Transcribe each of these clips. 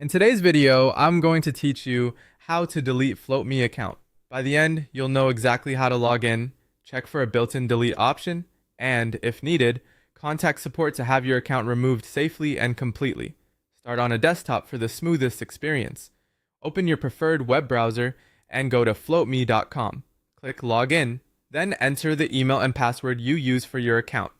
In today's video, I'm going to teach you how to delete Floatme account. By the end, you'll know exactly how to log in, check for a built-in delete option, and, if needed, contact support to have your account removed safely and completely. Start on a desktop for the smoothest experience. Open your preferred web browser and go to floatme.com. Click Login, then enter the email and password you use for your account.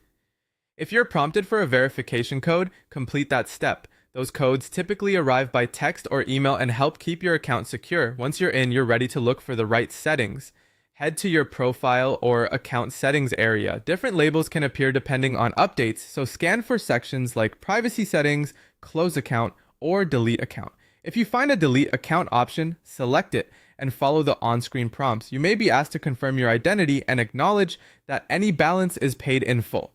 If you're prompted for a verification code, complete that step. Those codes typically arrive by text or email and help keep your account secure. Once you're in, you're ready to look for the right settings. Head to your profile or account settings area. Different labels can appear depending on updates, so scan for sections like privacy settings, close account, or delete account. If you find a delete account option, select it and follow the on-screen prompts. You may be asked to confirm your identity and acknowledge that any balance is paid in full.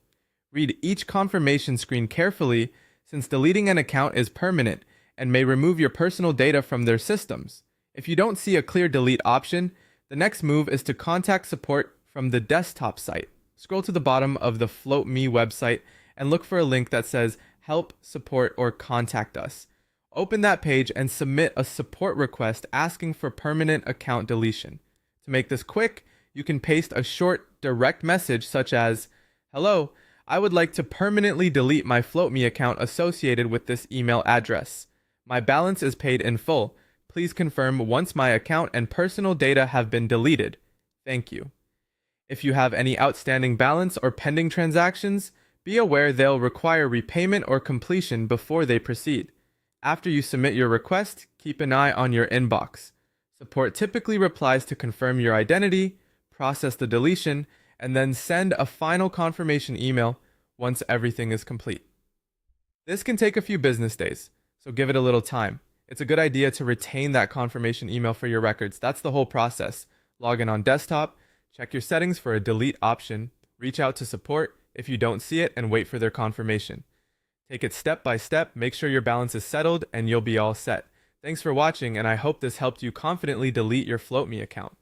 Read each confirmation screen carefully, since deleting an account is permanent and may remove your personal data from their systems. If you don't see a clear delete option, the next move is to contact support from the desktop site. Scroll to the bottom of the Floatme website and look for a link that says Help, Support, or Contact Us. Open that page and submit a support request asking for permanent account deletion. To make this quick, you can paste a short, direct message such as, "Hello, I would like to permanently delete my Floatme account associated with this email address. My balance is paid in full. Please confirm once my account and personal data have been deleted. Thank you." If you have any outstanding balance or pending transactions, be aware they'll require repayment or completion before they proceed. After you submit your request, keep an eye on your inbox. Support typically replies to confirm your identity, process the deletion, and then send a final confirmation email once everything is complete. This can take a few business days, so give it a little time. It's a good idea to retain that confirmation email for your records. That's the whole process. Log in on desktop, check your settings for a delete option, reach out to support if you don't see it, and wait for their confirmation. Take it step by step, make sure your balance is settled, and you'll be all set. Thanks for watching, and I hope this helped you confidently delete your Floatme account.